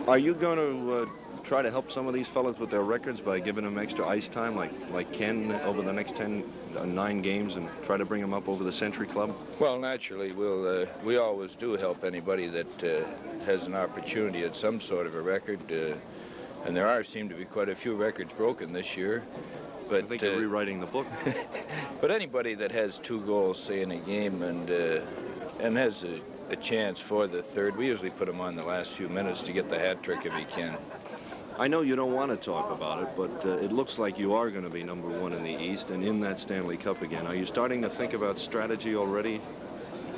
Are you going to try to help some of these fellas with their records by giving them extra ice time, like Ken over the next 9 games, and try to bring them up over the Century Club? Well, naturally, we always do help anybody that has an opportunity at some sort of a record, and there seem to be quite a few records broken this year. But I think you're rewriting the book. But anybody that has 2 goals, say, in a game and has a chance for the third, we usually put him on the last few minutes to get the hat trick if he can. I know you don't want to talk about it, but it looks like you are going to be number 1 in the East and in that Stanley Cup again. Are you starting to think about strategy already?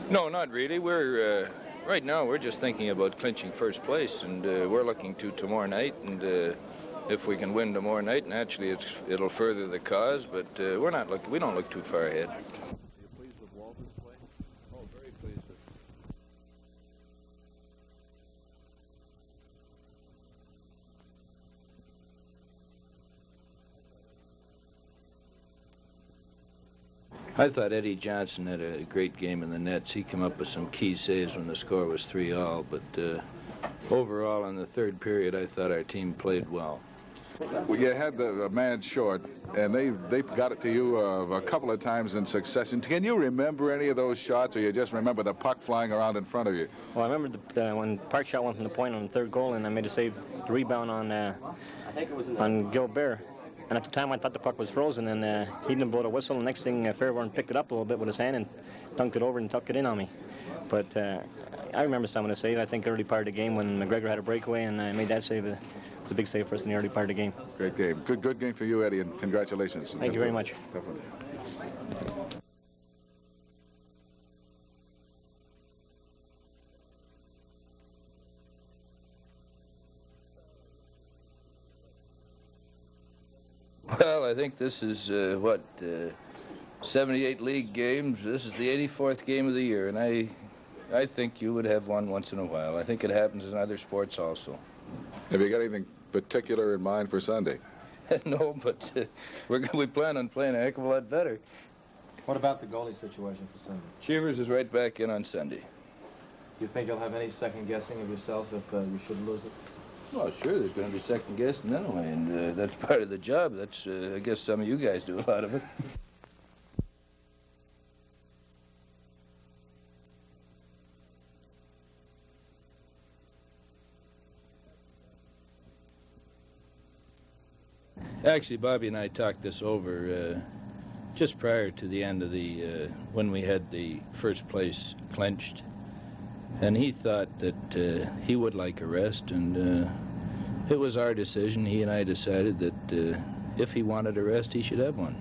No, not really. Right now we're just thinking about clinching first place, and we're looking to tomorrow night, and if we can win tomorrow night, naturally it'll further the cause, but we don't look too far ahead. I thought Eddie Johnson had a great game in the nets. He came up with some key saves when the score was 3-all, but overall in the third period, I thought our team played well. Well, you had the man short, and they got it to you a couple of times in succession. Can you remember any of those shots, or you just remember the puck flying around in front of you? Well, I remember when Park shot one from the point on the third goal, and I made a save, the rebound on Gilbert. And at the time, I thought the puck was frozen, and he didn't blow the whistle. The next thing, Fairborn picked it up a little bit with his hand and dunked it over and tucked it in on me. But I remember some of the save. I think early part of the game when McGregor had a breakaway and I made that save. It was a big save for us in the early part of the game. Great game. Good game for you, Eddie, and congratulations. Thank you very much. Definitely. Well, I think this is, 78 league games. This is the 84th game of the year, and I think you would have one once in a while. I think it happens in other sports also. Have you got anything particular in mind for Sunday? No, but we plan on playing a heck of a lot better. What about the goalie situation for Sunday? Cheevers is right back in on Sunday. Do you think you'll have any second guessing of yourself if you should lose it? Well, sure, there's going to be second guessing anyway, and that's part of the job. That's, I guess some of you guys do a lot of it. Actually, Bobby and I talked this over just prior to the end of the, when we had the first place clinched. And he thought that he would like a rest, and it was our decision. He and I decided that if he wanted a rest, he should have one.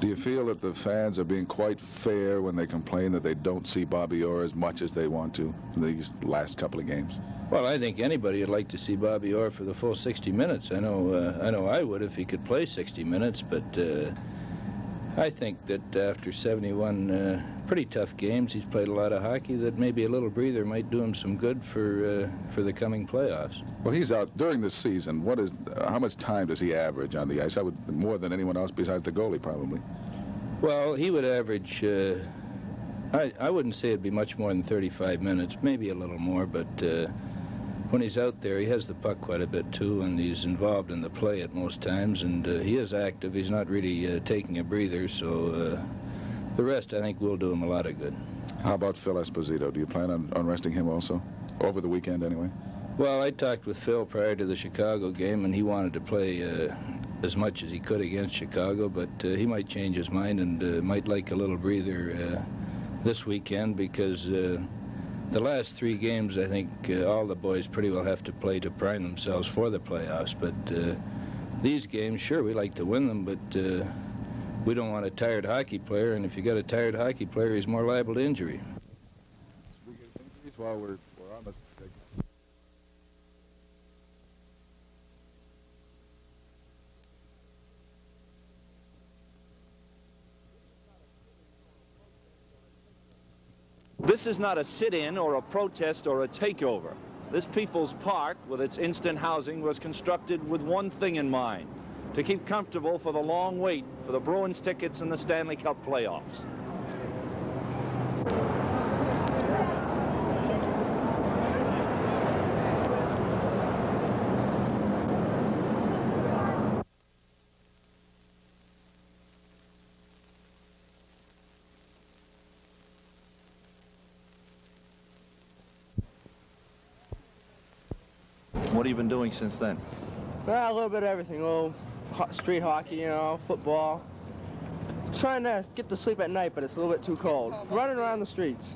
Do you feel that the fans are being quite fair when they complain that they don't see Bobby Orr as much as they want to in these last couple of games? Well, I think anybody would like to see Bobby Orr for the full 60 minutes. I know I would if he could play 60 minutes, but I think that after 71 pretty tough games, he's played a lot of hockey, that maybe a little breather might do him some good for the coming playoffs. Well, he's out during the season. How much time does he average on the ice? More than anyone else besides the goalie, probably. Well, he would average, I wouldn't say it'd be much more than 35 minutes, maybe a little more, but when he's out there, he has the puck quite a bit, too, and he's involved in the play at most times, and he is active. He's not really taking a breather, so the rest, I think, will do him a lot of good. How about Phil Esposito? Do you plan on resting him also? Over the weekend, anyway? Well, I talked with Phil prior to the Chicago game, and he wanted to play as much as he could against Chicago, but he might change his mind and might like a little breather this weekend, because the last 3 games, I think all the boys pretty well have to play to prime themselves for the playoffs. But these games, sure, we like to win them, but we don't want a tired hockey player, and if you got a tired hockey player, he's more liable to injury. While we're on this. This is not a sit-in or a protest or a takeover. This People's Park, with its instant housing, was constructed with one thing in mind: to keep comfortable for the long wait for the Bruins tickets in the Stanley Cup playoffs. What have you been doing since then? A little bit of everything. A little street hockey, you know, football. Trying to get to sleep at night, but it's a little bit too cold. Running around the streets.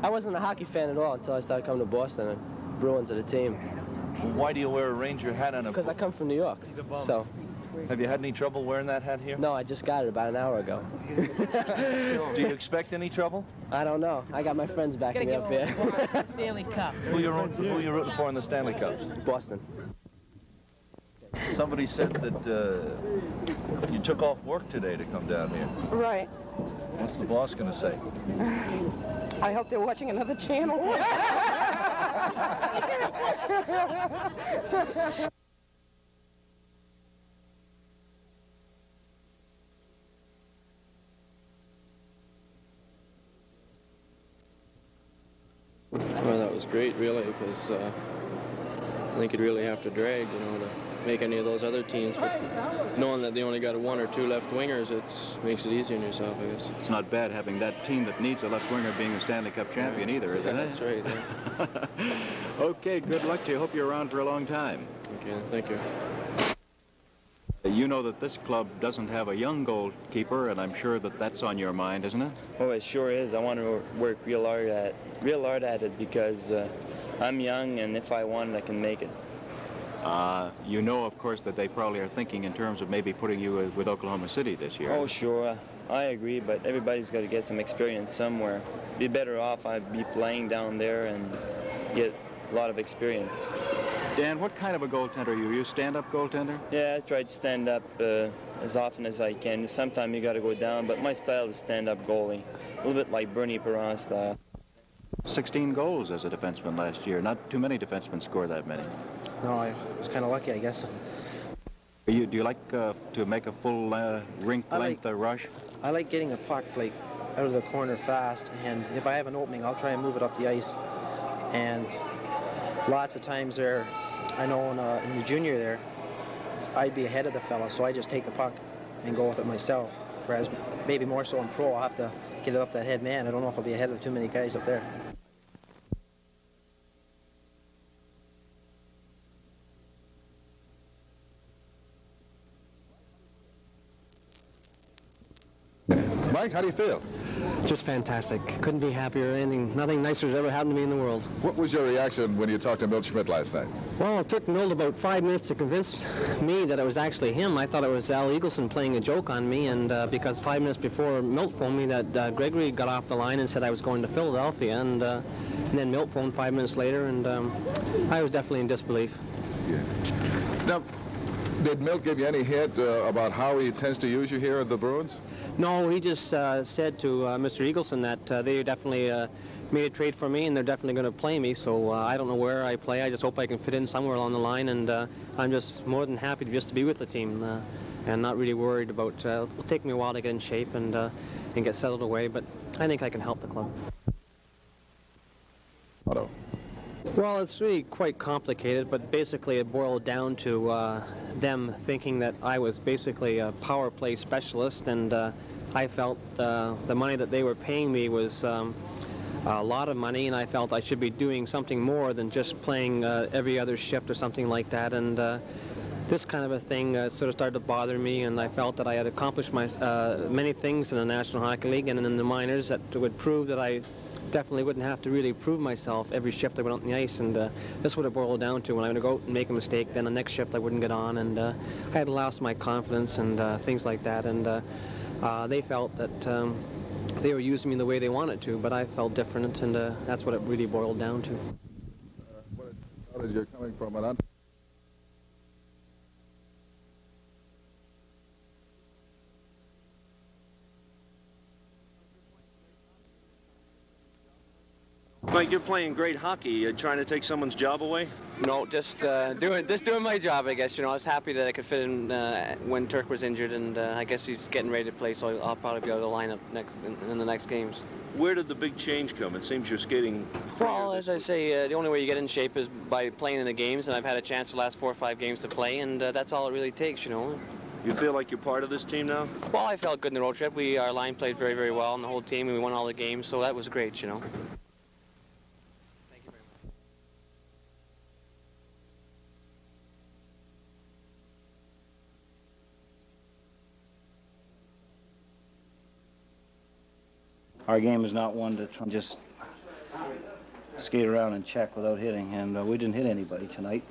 I wasn't a hockey fan at all until I started coming to Boston, and Bruins are the team. Why do you wear a Ranger hat on a... Because I come from New York, so... Have you had any trouble wearing that hat here? No, I just got it about an hour ago. Do you expect any trouble? I don't know. I got my friends backing me up here. Stanley Cups. Who you rooting for in the Stanley Cups? Boston. Somebody said that you took off work today to come down here. Right. What's the boss going to say? I hope they're watching another channel. Well, that was great, really, because I think you'd really have to drag, you know, to make any of those other teams. But knowing that they only got one or two left wingers, it makes it easier on yourself, I guess. It's not bad having that team that needs a left winger being a Stanley Cup champion either, is it? That's right, yeah. Okay, good luck to you. Hope you're around for a long time. Okay, thank you. You know that this club doesn't have a young goalkeeper, and I'm sure that that's on your mind, isn't it? Oh, it sure is. I want to work real hard at it because I'm young, and if I want it, I can make it. You know, of course, that they probably are thinking in terms of maybe putting you with Oklahoma City this year. Oh, sure. I agree, but everybody's got to get some experience somewhere. Be better off I'd be playing down there and get a lot of experience. Dan, what kind of a goaltender are you? Are you a stand-up goaltender? Yeah, I try to stand up as often as I can. Sometimes you got to go down, but my style is stand-up goalie. A little bit like Bernie Perron style. 16 goals as a defenseman last year. Not too many defensemen score that many. No, I was kind of lucky, I guess. Do you like to make a full rink-length rush? I like getting a puck, like, out of the corner fast, and if I have an opening, I'll try and move it up the ice. And lots of times there, I know in the junior there, I'd be ahead of the fella, so I just take the puck and go with it myself. Whereas maybe more so in pro, I'll have to get it up that head man. I don't know if I'll be ahead of too many guys up there. Mike, how do you feel? Just fantastic. Couldn't be happier. Nothing nicer has ever happened to me in the world. What was your reaction when you talked to Milt Schmidt last night? Well, it took Milt about 5 minutes to convince me that it was actually him. I thought it was Al Eagleson playing a joke on me, and because 5 minutes before Milt phoned me that Gregory got off the line and said I was going to Philadelphia, and then Milt phoned 5 minutes later, and I was definitely in disbelief. Yeah. Now, did Milt give you any hint about how he intends to use you here at the Bruins? No, he just said to Mr. Eagleson that they definitely made a trade for me, and they're definitely going to play me. So I don't know where I play. I just hope I can fit in somewhere along the line, and I'm just more than happy to be with the team and not really worried about. It'll take me a while to get in shape and get settled away, but I think I can help the club. Otto. Well, it's really quite complicated, but basically it boiled down to them thinking that I was basically a power play specialist, and I felt the money that they were paying me was a lot of money, and I felt I should be doing something more than just playing every other shift or something like that. And this kind of a thing sort of started to bother me, and I felt that I had accomplished many things in the National Hockey League and in the minors that would prove that I definitely wouldn't have to really prove myself every shift I went out on the ice. And that's what it boiled down to. When I would go out and make a mistake, then the next shift I wouldn't get on, and I had lost my confidence and things like that. And they felt that they were using me the way they wanted to, but I felt different, and that's what it really boiled down to. What is you're coming from an Mike, you're playing great hockey. You're trying to take someone's job away? No, just doing my job, I guess. You know, I was happy that I could fit in when Turk was injured, and I guess he's getting ready to play, so I'll probably be out of the lineup in the next games. Where did the big change come? It seems you're skating. Well, as I say, the only way you get in shape is by playing in the games, and I've had a chance the last 4 or 5 games to play, and that's all it really takes, you know. You feel like you're part of this team now? Well, I felt good in the road trip. Our line played very, very well, and the whole team, and we won all the games, so that was great, you know. Our game is not one to just skate around and check without hitting, and we didn't hit anybody tonight.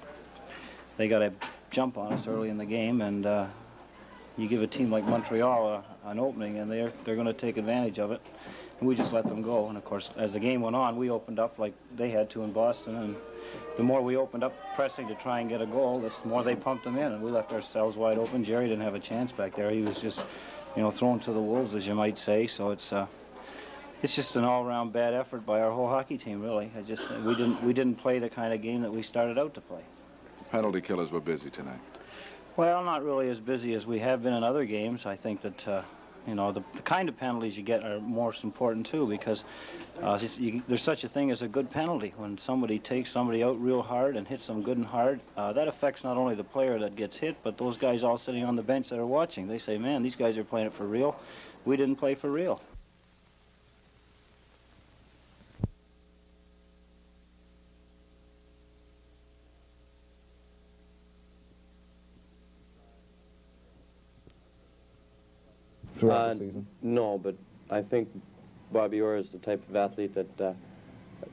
They got a jump on us early in the game, and you give a team like Montreal an opening, and they're going to take advantage of it, and we just let them go. And of course, as the game went on, we opened up like they had to in Boston, and the more we opened up pressing to try and get a goal, the more they pumped them in, and we left ourselves wide open. Jerry didn't have a chance back there. He was just, you know, thrown to the wolves, as you might say. So it's just an all-around bad effort by our whole hockey team, really. We didn't play the kind of game that we started out to play. Penalty killers were busy tonight. Well, not really as busy as we have been in other games. I think that you know, the kind of penalties you get are most important too, because there's such a thing as a good penalty. When somebody takes somebody out real hard and hits them good and hard, that affects not only the player that gets hit, but those guys all sitting on the bench that are watching. They say, man, these guys are playing it for real. We didn't play for real. Throughout the season? No, but I think Bobby Orr is the type of athlete that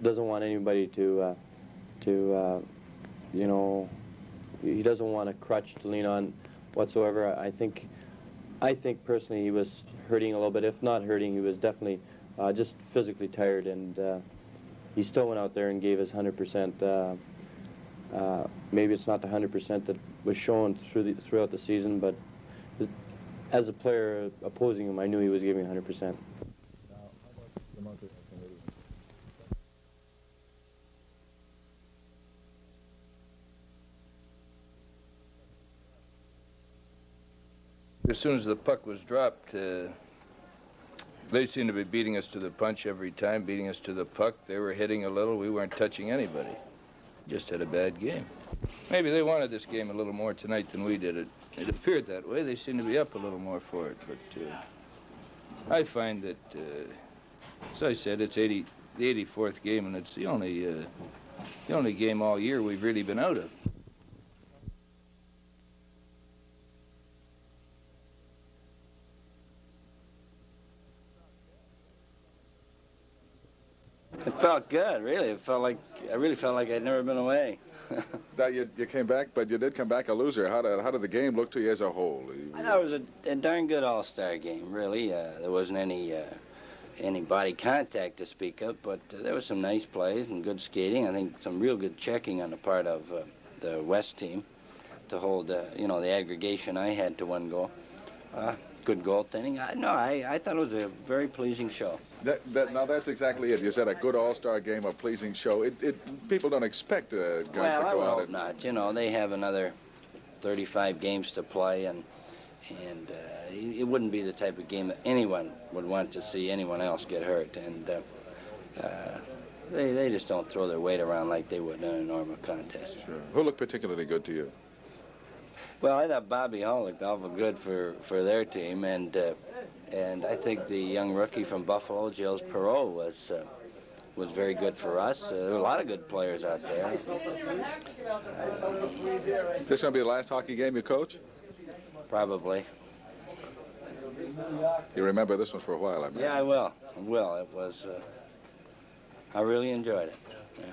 doesn't want anybody to you know, he doesn't want a crutch to lean on whatsoever. I think personally he was hurting a little bit. If not hurting, he was definitely just physically tired, and he still went out there and gave us 100%. Maybe it's not the 100% that was shown throughout the season, but as a player opposing him, I knew he was giving 100%. As soon as the puck was dropped, they seemed to be beating us to the punch every time, beating us to the puck. They were hitting a little. We weren't touching anybody. Just had a bad game. Maybe they wanted this game a little more tonight than we did. It appeared that way. They seemed to be up a little more for it. But I find that, as I said, it's the 84th game, and it's the only game all year we've really been out of. It felt good, really. I really felt like I'd never been away. Now you came back, but you did come back a loser. How did the game look to you as a whole? I thought it was a darn good all-star game, really. There wasn't any body contact to speak of, but there was some nice plays and good skating. I think some real good checking on the part of the West team to hold, you know, the aggregation I had to one goal. Good goaltending. I thought it was a very pleasing show. Now that's exactly it. You said a good all-star game, a pleasing show. People don't expect guys to go out. Well, I hope not. You know, they have another 35 games to play, and it wouldn't be the type of game that anyone would want to see anyone else get hurt. And they just don't throw their weight around like they would in a normal contest. Sure. Who looked particularly good to you? Well, I thought Bobby Hall looked awful good for their team, and I think the young rookie from Buffalo, Gilles Perreault, was very good for us. There were a lot of good players out there. This going to be the last hockey game you coach? Probably. You remember this one for a while, I mean. Yeah, I will. I will. It was. I really enjoyed it. Yeah,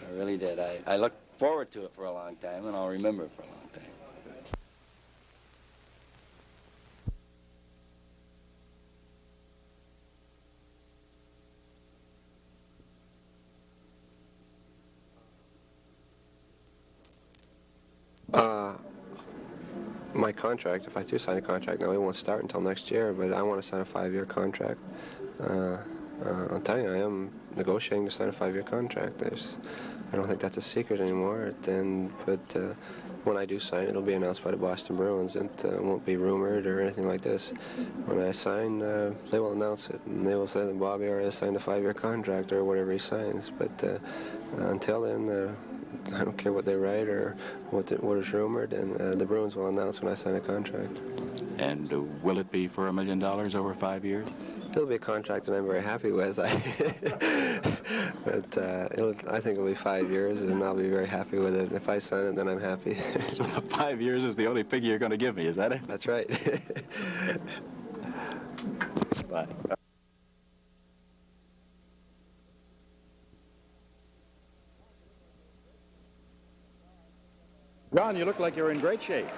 I really did. I looked forward to it for a long time, and I'll remember it for a long time. My contract, if I do sign a contract now, it won't start until next year, but I want to sign a 5-year contract. I'll tell you, I am negotiating to sign a 5-year contract. I don't think that's a secret anymore. But when I do sign, it'll be announced by the Boston Bruins. It won't be rumored or anything like this. When I sign, they will announce it, and they will say that Bobby already signed a 5-year contract or whatever he signs. But until then, I don't care what they write or what is rumored, and the Bruins will announce when I sign a contract. And will it be for $1 million over 5 years? It'll be a contract that I'm very happy with. But I think it'll be 5 years, and I'll be very happy with it. If I sign it, then I'm happy. So the 5 years is the only figure you're going to give me, is that it? That's right. Bye. John, you look like you're in great shape.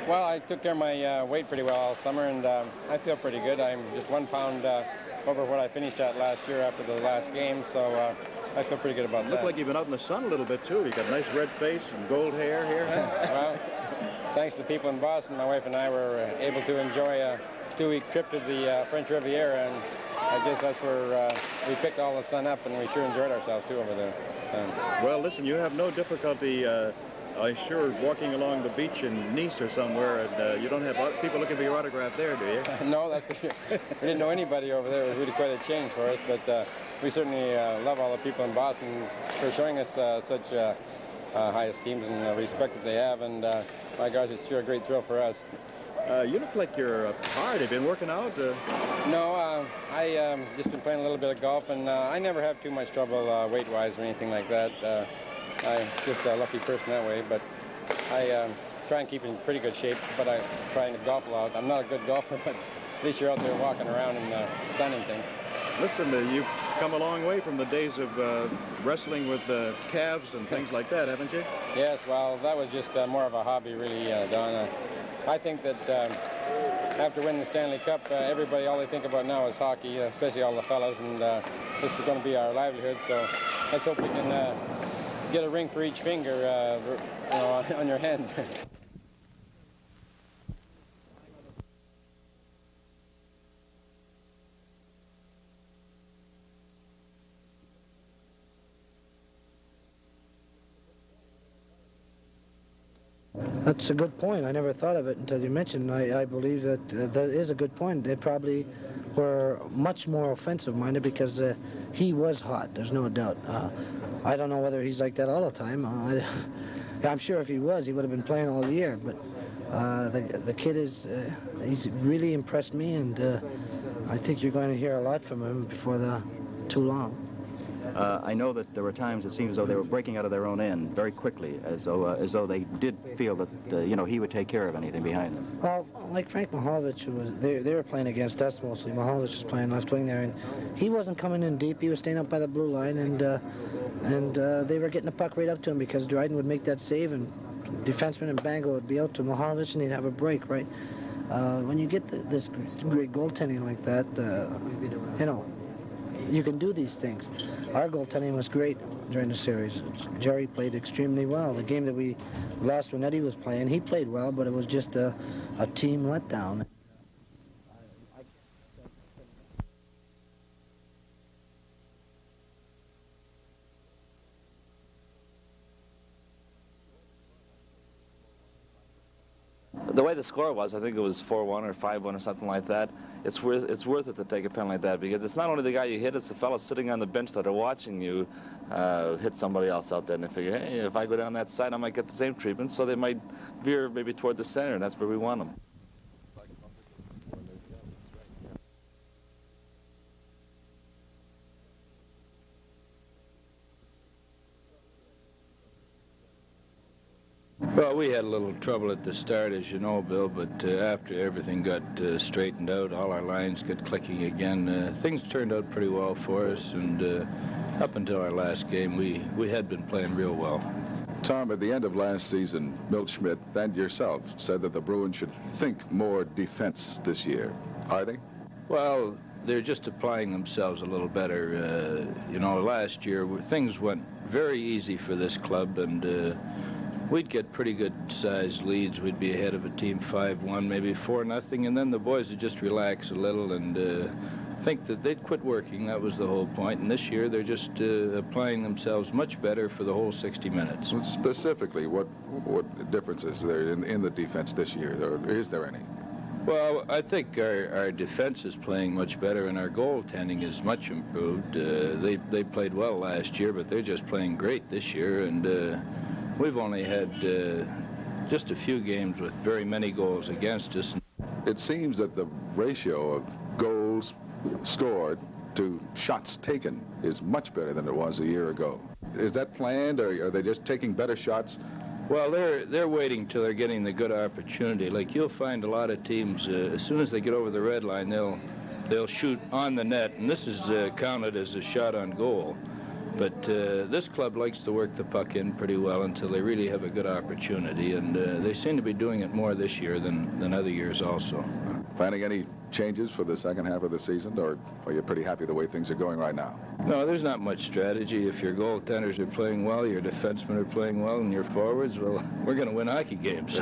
Well, I took care of my weight pretty well all summer, and I feel pretty good. I'm just 1 pound over what I finished at last year after the last game, so I feel pretty good about You that. look like you've been out in the sun a little bit, too. You've got a nice red face and gold hair here. Well, thanks to the people in Boston, my wife and I were able to enjoy a 2-week trip to the French Riviera, and I guess that's where we picked all the sun up, and we sure enjoyed ourselves, too, over there. Well, listen, you have no difficulty I'm sure walking along the beach in Nice or somewhere, and you don't have people looking for your autograph there, do you? No, that's for sure. We didn't know anybody over there. It was really quite a change for us, but we certainly love all the people in Boston for showing us such high esteem and respect that they have, and my gosh, it's sure a great thrill for us. You look like you're hard. Have you been working out? No, I just been playing a little bit of golf, and I never have too much trouble weight-wise or anything like that. I'm just a lucky person that way, but I try and keep in pretty good shape, but I try and golf a lot. I'm not a good golfer, but at least you're out there walking around and signing things. Listen, you've come a long way from the days of wrestling with calves and things like that, haven't you? Yes, well, that was just more of a hobby, really, Don. I think that after winning the Stanley Cup, everybody, all they think about now is hockey, especially all the fellas, and this is going to be our livelihood, so let's hope we can get a ring for each finger on your hand. That's a good point. I never thought of it until you mentioned. I believe that that is a good point. They probably were much more offensive-minded because he was hot. There's no doubt. I don't know whether he's like that all the time. I'm sure if he was, he would have been playing all year. But the kid he's really impressed me, and I think you're going to hear a lot from him before too long. I know that there were times it seemed as though they were breaking out of their own end very quickly, as though they did feel that he would take care of anything behind them. Well, like Frank Mihaljevic, they were playing against us mostly. Mihaljevic was playing left wing there, and he wasn't coming in deep. He was staying up by the blue line, and they were getting the puck right up to him because Dryden would make that save, and defenseman and Bango would be out to Mihaljevic, and he'd have a break, right? When you get this great goaltending like that, you can do these things. Our goaltending was great during the series. Jerry played extremely well. The game that we lost when Eddie was playing, he played well, but it was just a team letdown. The way the score was, I think it was 4-1 or 5-1 or something like that. It's worth it to take a penalty like that, because it's not only the guy you hit, it's the fellows sitting on the bench that are watching you hit somebody else out there, and they figure, hey, if I go down that side, I might get the same treatment, so they might veer maybe toward the center, and that's where we want them. Well, we had a little trouble at the start, as you know, Bill, but after everything got straightened out, all our lines got clicking again, things turned out pretty well for us, and up until our last game, we had been playing real well. Tom, at the end of last season, Milt Schmidt and yourself said that the Bruins should think more defense this year. Are they? Well, they're just applying themselves a little better. You know, last year things went very easy for this club, and we'd get pretty good-sized leads. We'd be ahead of a team 5-1, maybe 4-0, and then the boys would just relax a little and think that they'd quit working. That was the whole point. And this year, they're just applying themselves much better for the whole 60 minutes. Specifically, what difference is there in the defense this year, or is there any? Well, I think our defense is playing much better, and our goaltending is much improved. They played well last year, but they're just playing great this year, and we've only had just a few games with very many goals against us. It seems that the ratio of goals scored to shots taken is much better than it was a year ago. Is that planned, or are they just taking better shots? Well, they're waiting till they're getting the good opportunity. Like, you'll find a lot of teams, as soon as they get over the red line, they'll shoot on the net, and this is counted as a shot on goal. But this club likes to work the puck in pretty well until they really have a good opportunity, and they seem to be doing it more this year than other years also. Planning any changes for the second half of the season, or are you pretty happy the way things are going right now? No, there's not much strategy. If your goaltenders are playing well, your defensemen are playing well, and your forwards, well, we're going to win hockey games.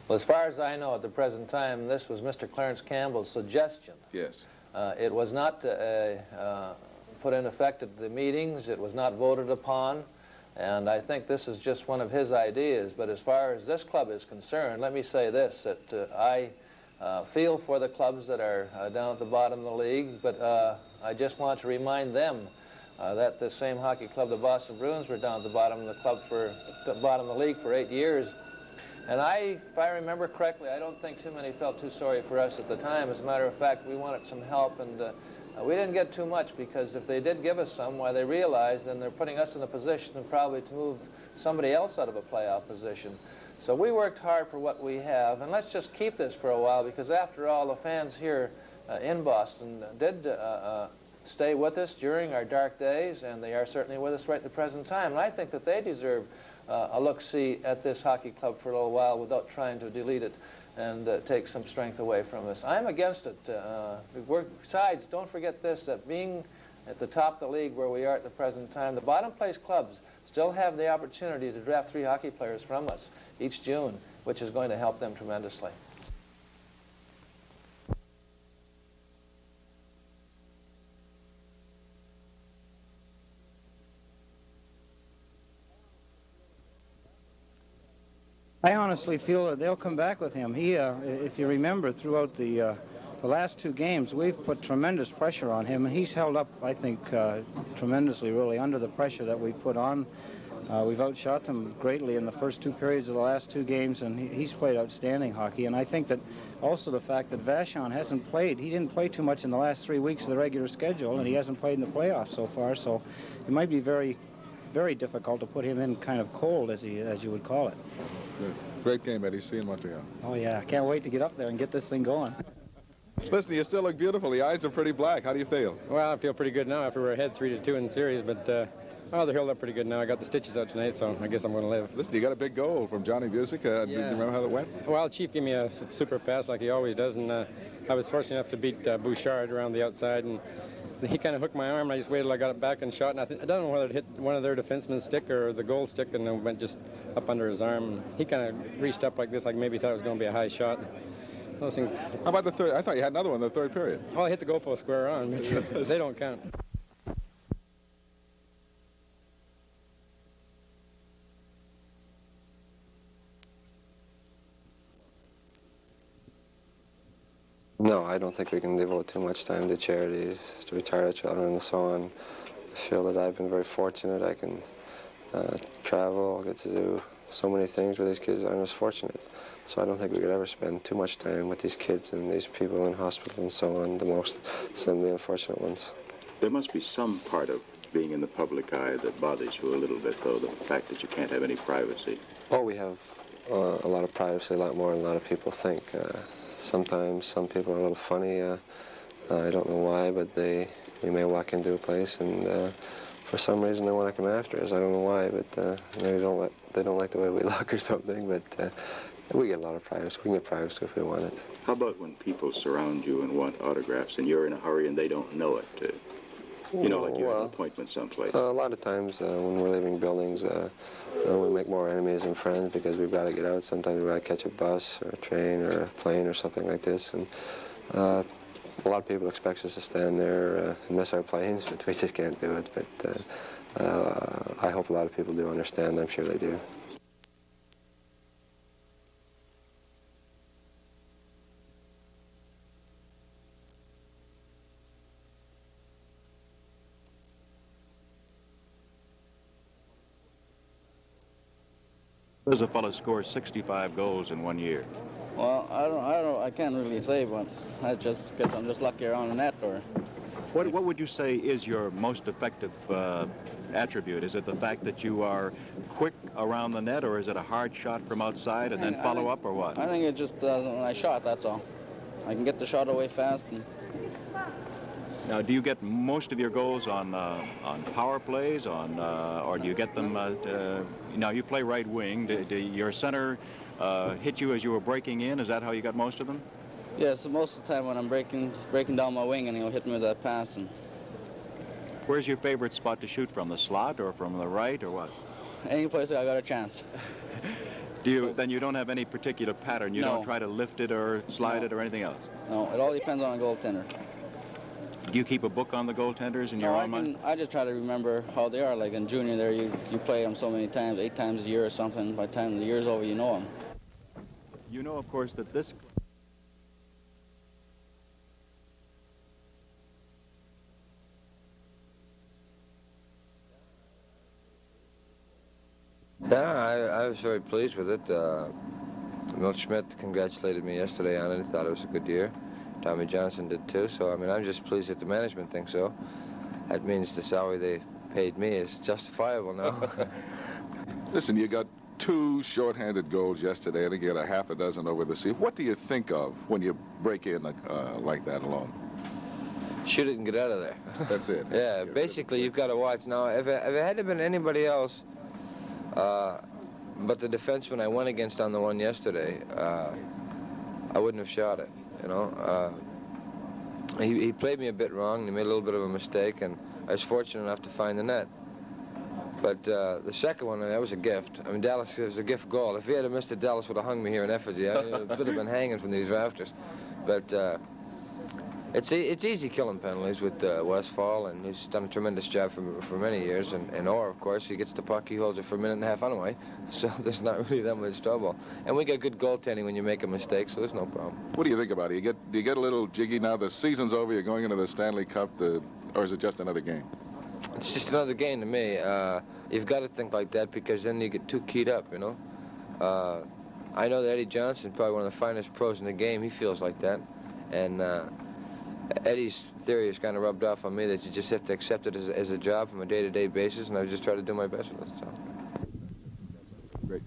Well, as far as I know at the present time, this was Mr. Clarence Campbell's suggestion. Yes. It was not put in effect at the meetings. It was not voted upon. And I think this is just one of his ideas. But as far as this club is concerned, let me say this, that I feel for the clubs that are down at the bottom of the league, but I just want to remind them that the same hockey club, the Boston Bruins, were down at the bottom of the league for 8 years. And if I remember correctly, I don't think too many felt too sorry for us at the time. As a matter of fact, we wanted some help, and we didn't get too much, because if they did give us some, why, they realized then they're putting us in a position probably to move somebody else out of a playoff position. So we worked hard for what we have, and let's just keep this for a while, because after all, the fans here in Boston did stay with us during our dark days, and they are certainly with us right at the present time. And I think that they deserve a look-see at this hockey club for a little while without trying to delete it and take some strength away from us. I'm against it. Besides, don't forget this, that being at the top of the league where we are at the present time, the bottom place clubs still have the opportunity to draft 3 hockey players from us each June, which is going to help them tremendously. I honestly feel that they'll come back with him. He, if you remember, throughout the last 2 games, we've put tremendous pressure on him, and he's held up, I think, tremendously, really, under the pressure that we put on. We've outshot him greatly in the first 2 periods of the last 2 games, and he's played outstanding hockey. And I think that also the fact that Vachon hasn't played, he didn't play too much in the last 3 weeks of the regular schedule, and he hasn't played in the playoffs so far, so it might be very, very difficult to put him in kind of cold, as you would call it. Good. Great game, Eddie. See you in Montreal. Oh, yeah. Can't wait to get up there and get this thing going. Listen, you still look beautiful. The eyes are pretty black. How do you feel? Well, I feel pretty good now after we're ahead 3-2 in the series, but they're healed up pretty good now. I got the stitches out tonight, so I guess I'm going to live. Listen, you got a big goal from Johnny Busick. Do you remember how that went? Well, Chief gave me a super pass like he always does, and I was fortunate enough to beat Bouchard around the outside, and he kind of hooked my arm, and I just waited till I got it back and shot, and I don't know whether it hit one of their defensemen's stick or the goal stick, and it went just up under his arm. He kind of reached up like this, like maybe he thought it was going to be a high shot. Those things. How about the third? I thought you had another one in the third period. Well, I hit the goalpost square on, but they don't count. No, I don't think we can devote too much time to charities, to retired children and so on. I feel that I've been very fortunate. I can travel, get to do so many things where these kids aren't as fortunate. So I don't think we could ever spend too much time with these kids and these people in hospital and so on, some of the unfortunate ones. There must be some part of being in the public eye that bothers you a little bit, though, the fact that you can't have any privacy. Oh, we have a lot of privacy, a lot more than a lot of people think. Sometimes some people are a little funny. I don't know why, but we may walk into a place and for some reason they want to come after us. I don't know why, but maybe they don't like the way we look or something. But we get a lot of privacy. We can get privacy if we want it. How about when people surround you and want autographs and you're in a hurry and they don't know it? You know, like you have an appointment someplace. A lot of times when we're leaving buildings, we make more enemies than friends because we've got to get out. Sometimes we've got to catch a bus or a train or a plane or something like this. And a lot of people expect us to stand there and miss our planes, but we just can't do it. But I hope a lot of people do understand. I'm sure they do. Does a fellow score 65 goals in 1 year? Well, I can't really say, but I just guess I'm just lucky around the net. Or what would you say is your most effective attribute? Is it the fact that you are quick around the net, or is it a hard shot from outside and then follow up, or what? I think it's just when I shot, that's all. I can get the shot away fast. Now, do you get most of your goals on power plays, or do you get them? Now, you play right wing. Do your center hit you as you were breaking in? Is that how you got most of them? Yeah, so most of the time when I'm breaking down my wing, and he'll hit me with that pass. And where's your favorite spot to shoot from? The slot, or from the right, or what? Any place I got a chance. Then you don't have any particular pattern. You don't try to lift it or slide it or anything else. No, it all depends on a goaltender. Do you keep a book on the goaltenders in your own mind? I just try to remember how they are. Like in junior there, you play them so many times, 8 times a year or something. By the time the year's over, you know them. You know, of course, that this... Yeah, I was very pleased with it. Milt Schmidt congratulated me yesterday on it. He thought it was a good year. Tommy Johnson did too, so I mean, I'm just pleased that the management thinks so. That means the salary they paid me is justifiable now. Listen, you got 2 shorthanded goals yesterday. I think you got a half a dozen over the sea. What do you think of when you break in like that alone? Shoot it and get out of there. That's it. Yeah, basically you've got to watch. Now, if it had been anybody else, but the defenseman I went against on the one yesterday, I wouldn't have shot it. You know, he played me a bit wrong, and he made a little bit of a mistake, and I was fortunate enough to find the net. But the second one, that was a gift. I mean, Dallas was a gift goal. If he had missed it, Dallas would have hung me here in effigy. I mean, it would have been hanging from these rafters. But it's easy killing penalties with Westfall, and he's done a tremendous job for many years. And Orr, of course, he gets the puck, he holds it for a minute and a half anyway, so there's not really that much trouble. And we get good goaltending when you make a mistake, so there's no problem. What do you think about it? Do you get a little jiggy now? The season's over, you're going into the Stanley Cup, or is it just another game? It's just another game to me. You've got to think like that because then you get too keyed up, you know. I know that Eddie Johnson, probably one of the finest pros in the game, he feels like that. And Eddie's theory is kind of rubbed off on me that you just have to accept it as a job from a day-to-day basis, and I just try to do my best with it. So. Great.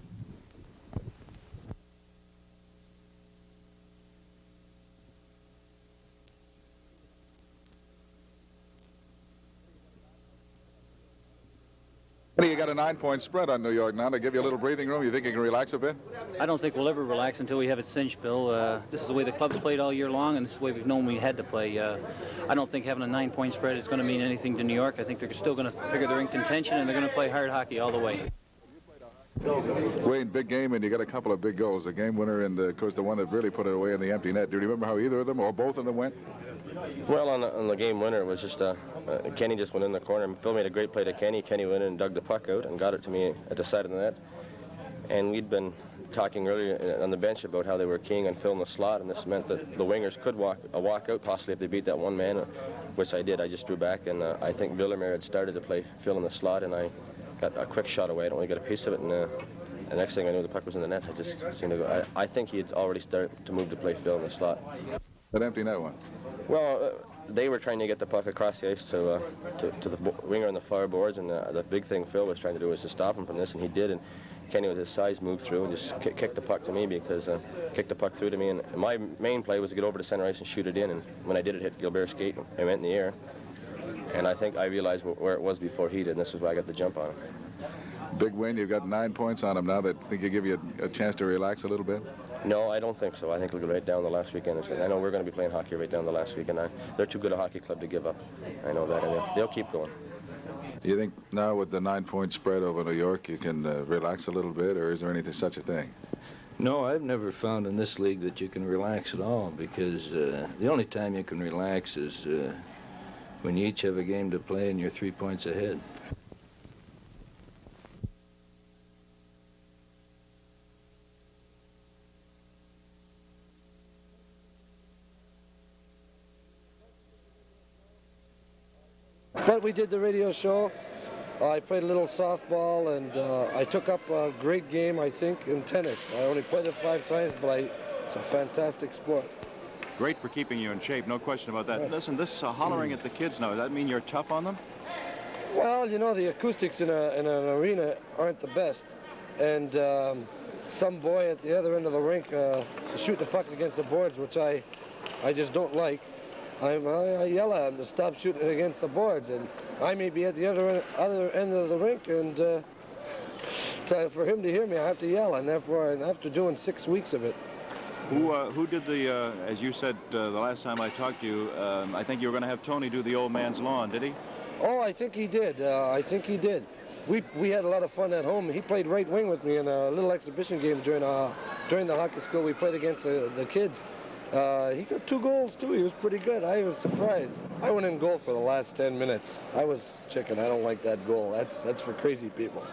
You got a 9-point spread on New York now to give you a little breathing room. You think you can relax a bit? I don't think we'll ever relax until we have it cinched, Bill. This is the way the club's played all year long, and this is the way we've known we had to play. I don't think having a 9-point spread is going to mean anything to New York. I think they're still going to figure they're in contention, and they're going to play hard hockey all the way. Wayne, big game, and you got a couple of big goals. The game winner and, of course, the one that really put it away in the empty net. Do you remember how either of them or both of them went? Well, on the game winner, it was just Kenny just went in the corner. Phil made a great play to Kenny. Kenny went in and dug the puck out and got it to me at the side of the net. And we'd been talking earlier on the bench about how they were keying on Phil in the slot, and this meant that the wingers could walk out possibly if they beat that one man, which I did. I just drew back, and I think Villermeer had started to play Phil in the slot, and I got a quick shot away. I only got a piece of it, the next thing I knew, the puck was in the net. I just seemed to go. I think he had already started to move to play Phil in the slot. That empty net one? Well, they were trying to get the puck across the ice to the winger on the far boards, and the big thing Phil was trying to do was to stop him from this, and he did. And Kenny, with his size, moved through and just kicked the puck to me kicked the puck through to me. And my main play was to get over to center ice and shoot it in. And when I did, it hit Gilbert's skate and went in the air. And I think I realized where it was before he did, and this is why I got the jump on him. Big win. You've got 9 points on him now. That think you give you a chance to relax a little bit? No, I don't think so. I think we'll go right down the last weekend. I know we're going to be playing hockey right down the last weekend. They're too good a hockey club to give up. I know that, and they'll keep going. Do you think now with the 9-point spread over New York you can relax a little bit, or is there anything such a thing? No, I've never found in this league that you can relax at all, because the only time you can relax is when you each have a game to play and you're 3 points ahead. But we did the radio show. I played a little softball, and I took up a great game, I think, in tennis. I only played it 5 times, but it's a fantastic sport. Great for keeping you in shape, no question about that. Listen, this hollering at the kids now, does that mean you're tough on them? Well, you know, the acoustics in an arena aren't the best. And some boy at the other end of the rink shooting the puck against the boards, which I just don't like. I yell at him to stop shooting against the boards, and I may be at the other end of the rink, and for him to hear me, I have to yell, and therefore, after doing 6 weeks of it. Who did the, as you said the last time I talked to you, I think you were going to have Tony do the old man's lawn, did he? Oh, I think he did. We had a lot of fun at home. He played right wing with me in a little exhibition game during the hockey school. We played against the kids. He got 2 goals, too. He was pretty good. I was surprised. I went in goal for the last 10 minutes. I was chicken. I don't like that goal. That's for crazy people.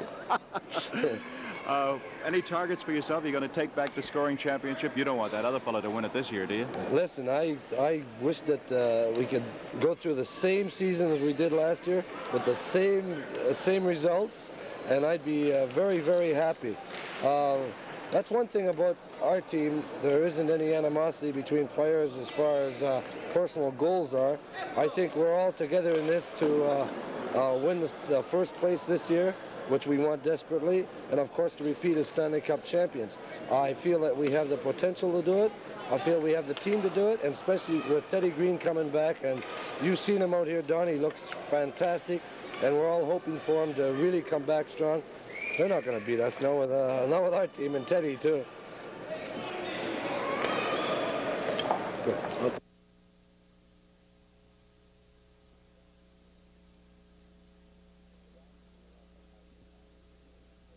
Any targets for yourself? You're going to take back the scoring championship? You don't want that other fellow to win it this year, do you? Listen, I wish that we could go through the same season as we did last year with the same results, and I'd be very, very happy. That's one thing about our team. There isn't any animosity between players as far as personal goals are. I think we're all together in this to win the first place this year, which we want desperately, and of course to repeat as Stanley Cup champions. I feel that we have the potential to do it. I feel we have the team to do it, and especially with Teddy Green coming back, and you've seen him out here, Don. He looks fantastic, and we're all hoping for him to really come back strong. They're not going to beat us, not with our team, and Teddy too.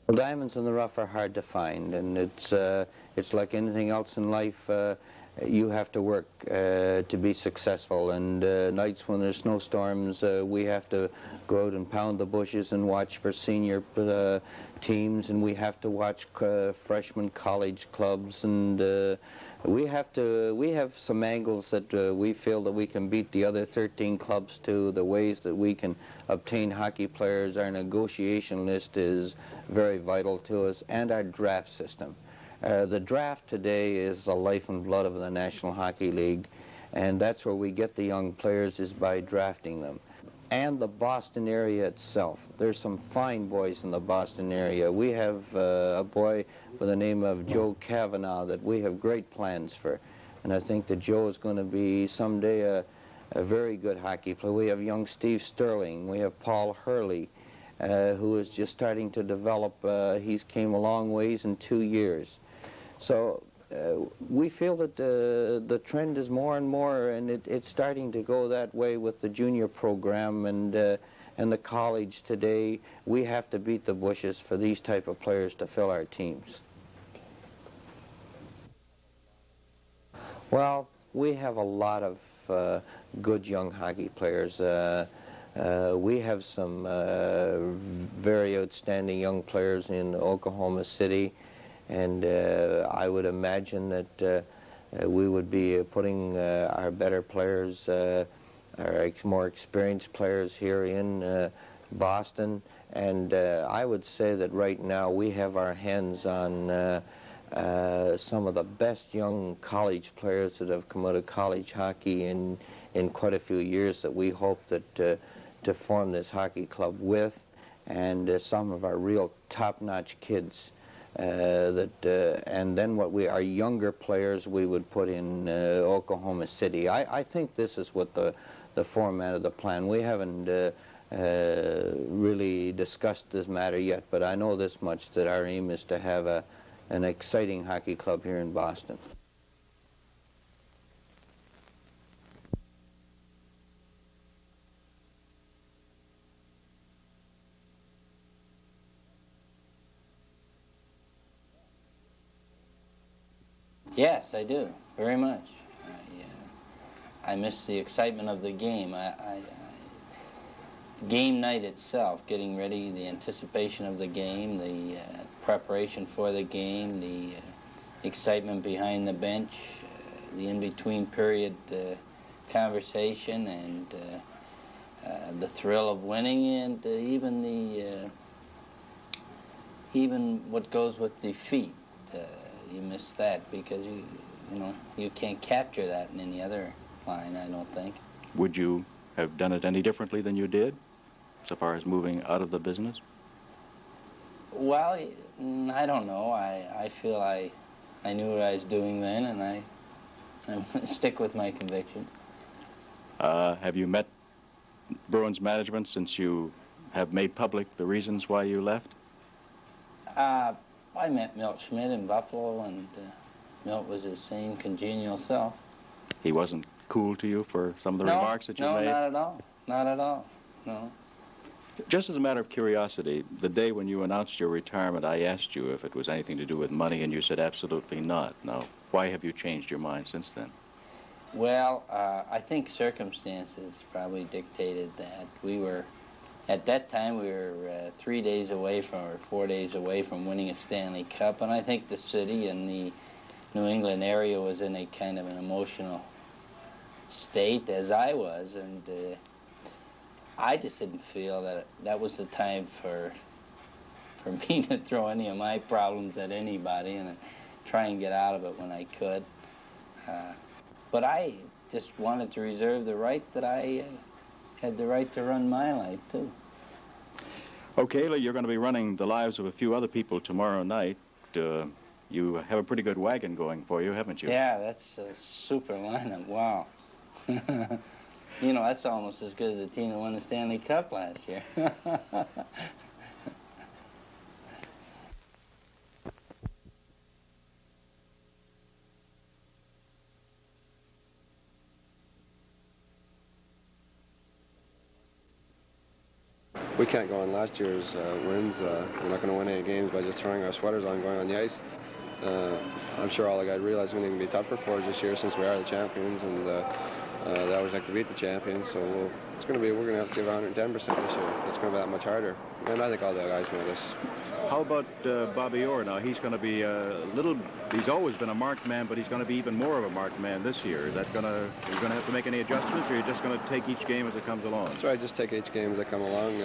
Well, diamonds in the rough are hard to find, and it's like anything else in life. You have to work to be successful, and nights when there's snowstorms, we have to go out and pound the bushes and watch for senior teams, and we have to watch freshman college clubs, and we have some angles that we feel that we can beat the other 13 clubs to, the ways that we can obtain hockey players. Our negotiation list is very vital to us, and our draft system. The draft today is the life and blood of the National Hockey League, and that's where we get the young players, is by drafting them. And the Boston area itself. There's some fine boys in the Boston area. We have a boy by the name of Joe Cavanaugh that we have great plans for, and I think that Joe is going to be someday a very good hockey player. We have young Steve Sterling. We have Paul Hurley, who is just starting to develop. He's came a long ways in 2 years. So we feel that the trend is more and more, and it's starting to go that way with the junior program and the college today. We have to beat the bushes for these type of players to fill our teams. Well, we have a lot of good young hockey players. We have some very outstanding young players in Oklahoma City. And I would imagine that we would be putting our better players, our more experienced players here in Boston. And I would say that right now we have our hands on some of the best young college players that have come out of college hockey in quite a few years that we hope that to form this hockey club with, and some of our real top-notch kids. And then our younger players we would put in Oklahoma City. I think this is what the format of the plan. We haven't really discussed this matter yet, but I know this much, that our aim is to have an exciting hockey club here in Boston. Yes, I do, very much. I miss the excitement of the game. The game night itself, getting ready, the anticipation of the game, the preparation for the game, the excitement behind the bench, the in-between period conversation, and the thrill of winning, and even what goes with defeat. You miss that because you can't capture that in any other line, I don't think. Would you have done it any differently than you did, so far as moving out of the business? Well, I don't know. I feel I knew what I was doing then, and I'm going to stick with my convictions. Have you met Bruins management since you have made public the reasons why you left? I met Milt Schmidt in Buffalo, and Milt was his same congenial self. He wasn't cool to you for some of the remarks that you made? No, not at all. Not at all, no. Just as a matter of curiosity, the day when you announced your retirement, I asked you if it was anything to do with money, and you said absolutely not. Now, why have you changed your mind since then? Well, I think circumstances probably dictated that. At that time, we were 3 days away from, or 4 days away from winning a Stanley Cup, and I think the city and the New England area was in a kind of an emotional state, as I was, and I just didn't feel that that was the time for me to throw any of my problems at anybody and try and get out of it when I could. But I just wanted to reserve the right that I had the right to run my life, too. Okay, you're going to be running the lives of a few other people tomorrow night. You have a pretty good wagon going for you, haven't you? Yeah, that's a super lineup. Wow. That's almost as good as the team that won the Stanley Cup last year. We can't go on last year's wins. We're not going to win any games by just throwing our sweaters on going on the ice. I'm sure all the guys realize we need to be tougher for us this year since we are the champions, and they always like to beat the champions. So we're going to have to give 110% this year. It's going to be that much harder, and I think all the guys know this. How about Bobby Orr now? He's going to be he's always been a marked man, but he's going to be even more of a marked man this year. Are you going to have to make any adjustments, or are you just going to take each game as it comes along? That's right, just take each game as they come along.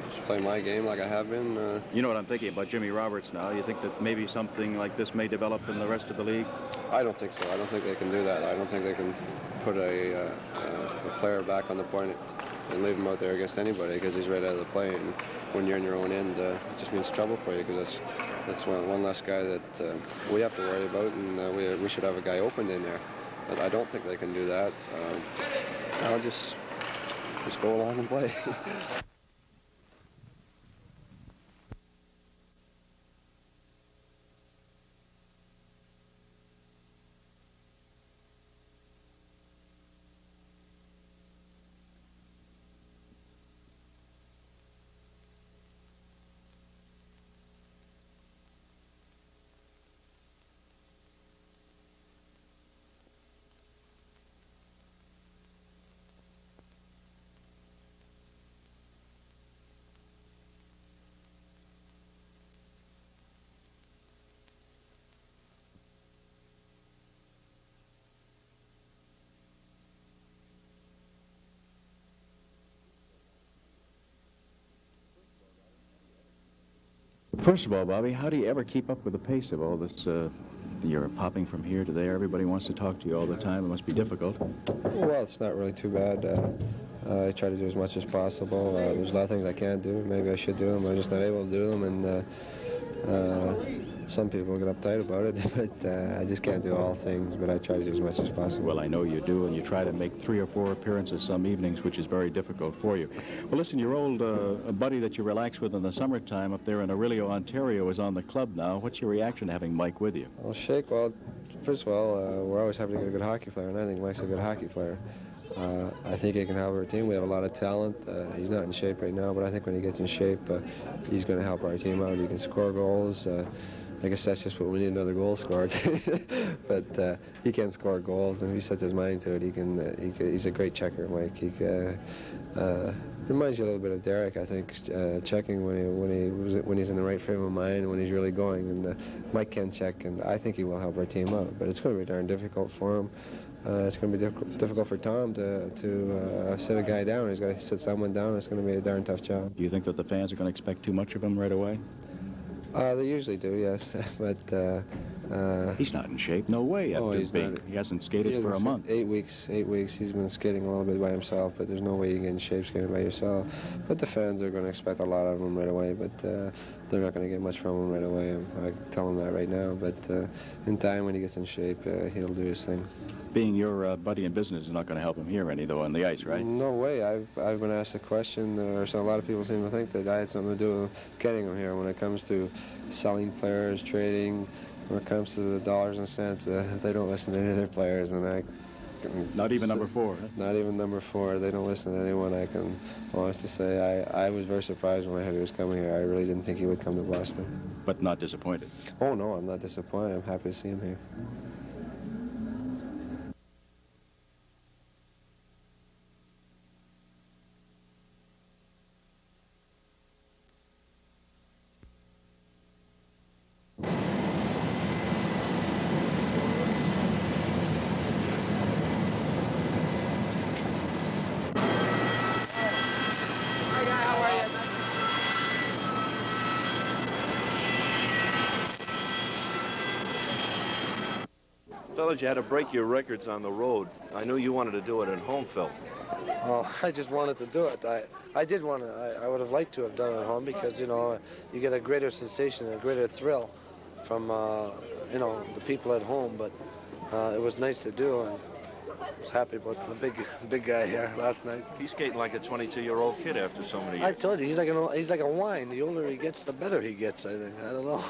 Just play my game like I have been. You know what I'm thinking about Jimmy Roberts now? You think that maybe something like this may develop in the rest of the league? I don't think so. I don't think they can do that. I don't think they can put a player back on the point and leave him out there against anybody because he's right out of the play. And when you're in your own end, it just means trouble for you because that's one less guy that we have to worry about, and we should have a guy opened in there. But I don't think they can do that. I'll just go along and play. First of all, Bobby, how do you ever keep up with the pace of all this? You're popping from here to there. Everybody wants to talk to you all the time. It must be difficult. Well, it's not really too bad. I try to do as much as possible. There's a lot of things I can't do. Maybe I should do them. I'm just not able to do them. And some people get uptight about it, but I just can't do all things. But I try to do as much as possible. Well, I know you do, and you try to make 3 or 4 appearances some evenings, which is very difficult for you. Well, listen, your old buddy that you relax with in the summertime up there in Aurelio, Ontario, is on the club now. What's your reaction to having Mike with you? Well, Shake, well, first of all, we're always happy to get a good hockey player, and I think Mike's a good hockey player. I think he can help our team. We have a lot of talent. He's not in shape right now, but I think when he gets in shape, he's going to help our team out. He can score goals. I guess that's just what we need, another goal scored. But he can score goals, and if he sets his mind to it, he's a great checker, Mike. He reminds you a little bit of Derek, I think, checking when he's in the right frame of mind and when he's really going. And Mike can check, and I think he will help our team out. But it's going to be darn difficult for him. It's going to be difficult for Tom to sit a guy down. He's got to sit someone down. It's going to be a darn tough job. Do you think that the fans are going to expect too much of him right away? They usually do, yes. But he's not in shape. No way. He hasn't skated for a month. 8 weeks. 8 weeks. He's been skating a little bit by himself, but there's no way you get in shape skating by yourself. But the fans are going to expect a lot of him right away, but they're not going to get much from him right away. I can tell him that right now. But in time, when he gets in shape, he'll do his thing. Being your buddy in business is not going to help him here any, though, on the ice, right? No way. I've been asked a question, or so a lot of people seem to think that I had something to do with getting him here. When it comes to selling players, trading, when it comes to the dollars and cents, they don't listen to any of their players, and not even number 4. Huh? Not even number 4. They don't listen to anyone. I can honestly say I was very surprised when I heard he was coming here. I really didn't think he would come to Boston. But not disappointed? Oh, no, I'm not disappointed. I'm happy to see him here. Fellas, you had to break your records on the road. I knew you wanted to do it at home, Phil. Oh, I just wanted to do it. I did want to. I would have liked to have done it at home because, you know, you get a greater sensation, a greater thrill from, you know, the people at home. But it was nice to do, and I was happy about the big guy here last night. He's skating like a 22-year-old kid after so many years. I told you, he's like a wine. The older he gets, the better he gets, I think. I don't know.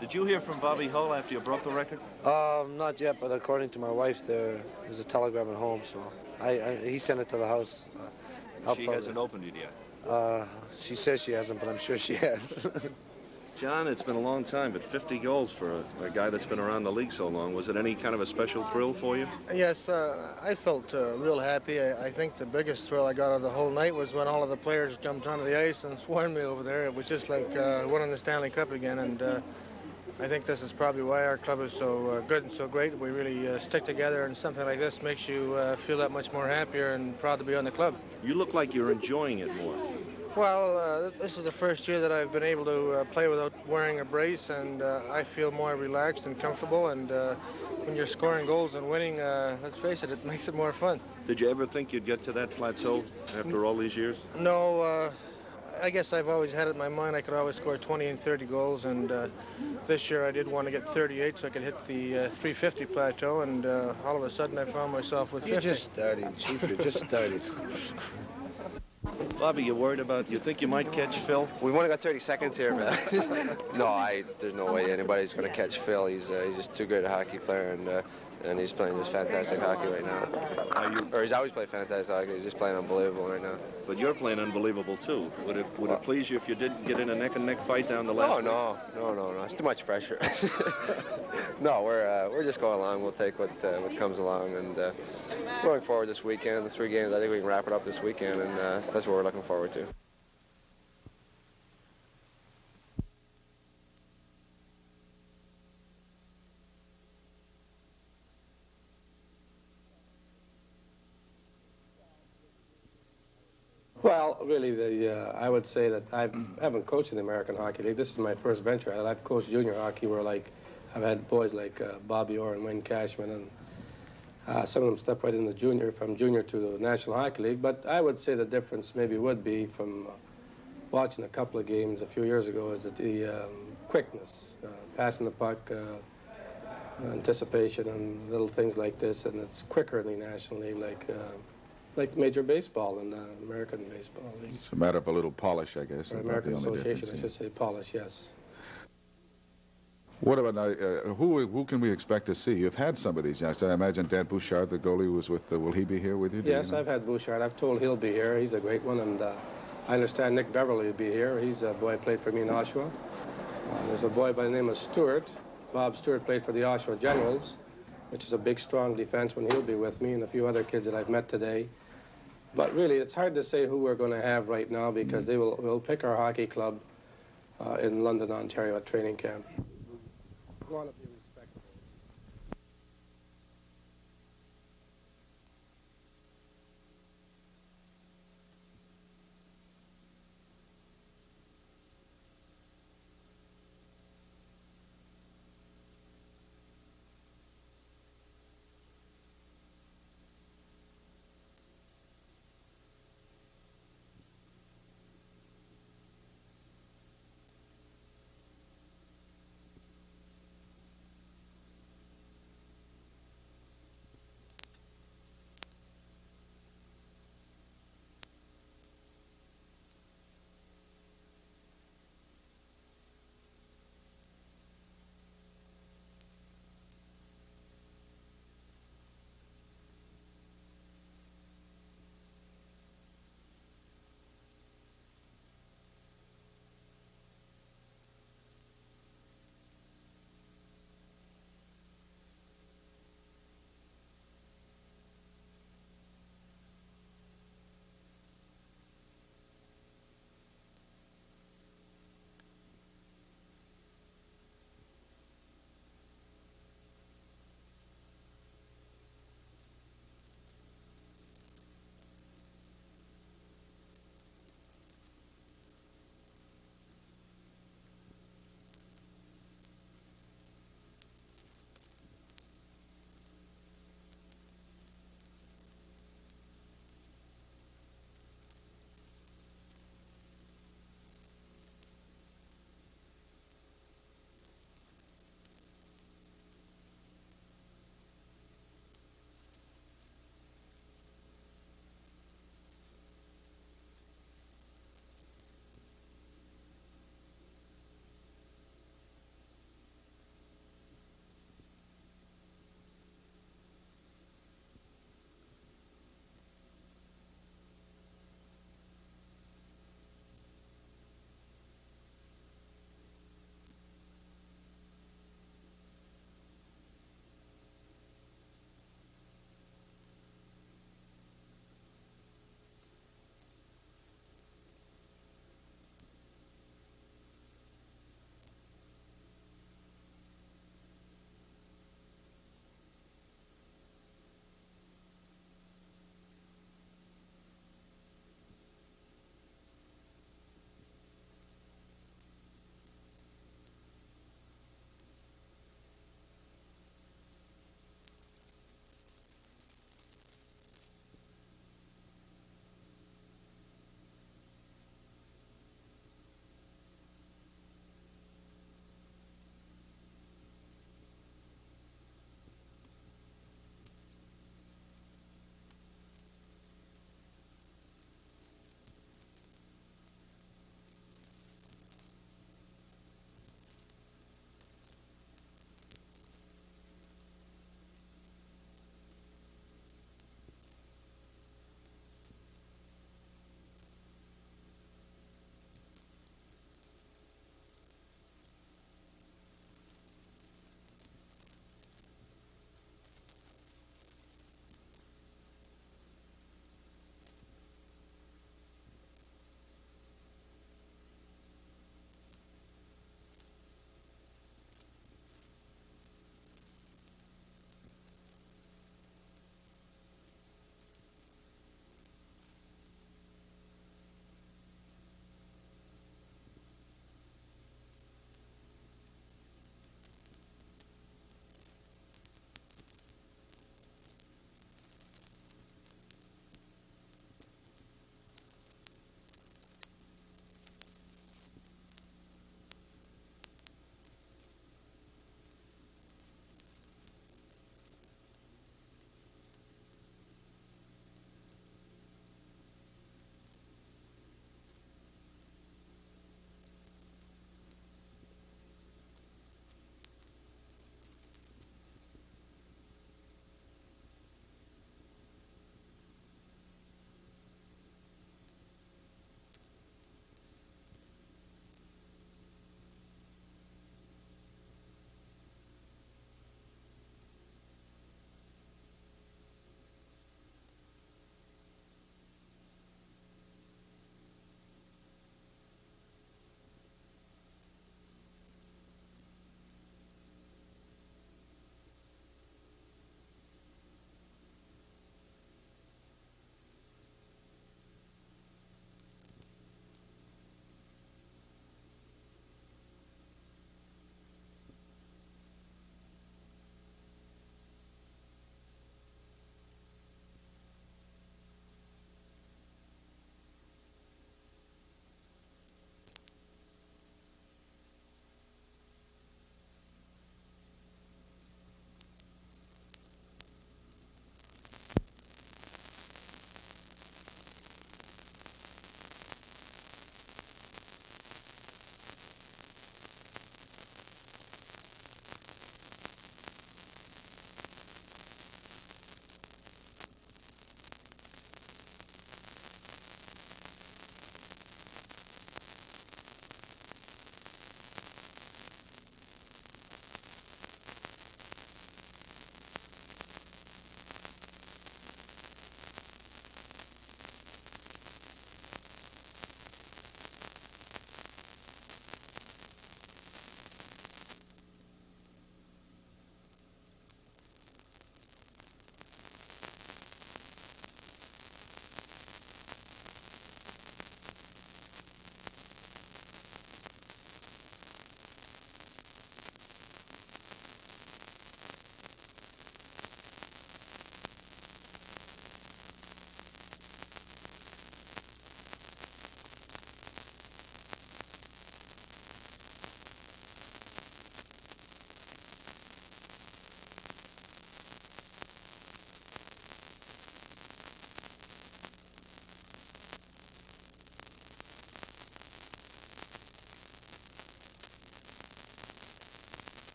Did you hear from Bobby Hull after you broke the record? Not yet, but according to my wife, there's a telegram at home, so he sent it to the house. She hasn't opened it yet. She says she hasn't, but I'm sure she has. John, it's been a long time, but 50 goals for a guy that's been around the league so long. Was it any kind of a special thrill for you? Yes, I felt real happy. I think the biggest thrill I got out of the whole night was when all of the players jumped onto the ice and swarmed me over there. It was just like winning the Stanley Cup again, and I think this is probably why our club is so good and so great. We really stick together, and something like this makes you feel that much more happier and proud to be on the club. You look like you're enjoying it more. Well, this is the first year that I've been able to play without wearing a brace, and I feel more relaxed and comfortable. And when you're scoring goals and winning, let's face it, it makes it more fun. Did you ever think you'd get to that plateau after all these years? No, I guess I've always had it in my mind I could always score 20 and 30 goals, and this year I did want to get 38 so I could hit the 350 plateau, and all of a sudden I found myself with 50. You just started, Chief. You just started. Bobby, you worried about, you think you might catch Phil? We've only got 30 seconds here, man. No, there's no way anybody's going to catch Phil. He's just too great a hockey player, and he's playing just fantastic hockey right now. Or he's always played fantastic hockey. He's just playing unbelievable right now. But you're playing unbelievable, too. Would it please you if you did get in a neck-and-neck fight down the last No. It's too much pressure. No, we're just going along. We'll take what comes along, and going forward this weekend, the 3 games, I think we can wrap it up this weekend, and that's what we're looking forward to. Well, really, I would say that I haven't coached in the American Hockey League. This is my first venture at it. I've coached junior hockey where, like, I've had boys like Bobby Orr and Wayne Cashman, and some of them stepped right in from junior to the National Hockey League. But I would say the difference maybe would be from watching a couple of games a few years ago is that the quickness, passing the puck, anticipation, and little things like this, and it's quicker in the National League, like Major Baseball and American Baseball League. It's a matter of a little polish, I guess. Or American Association, I should say, polish, yes. What about now, who can we expect to see? You've had some of these youngsters. I imagine Dan Bouchard, the goalie, was with, will he be here with you? Yes, I've had Bouchard. I've told he'll be here. He's a great one, and I understand Nick Beverly will be here. He's a boy who played for me in Oshawa. There's a boy by the name of Stewart. Bob Stewart played for the Oshawa Generals, which is a big, strong defenseman. He'll be with me, and a few other kids that I've met today. But really, it's hard to say who we're going to have right now because we'll pick our hockey club in London, Ontario at training camp.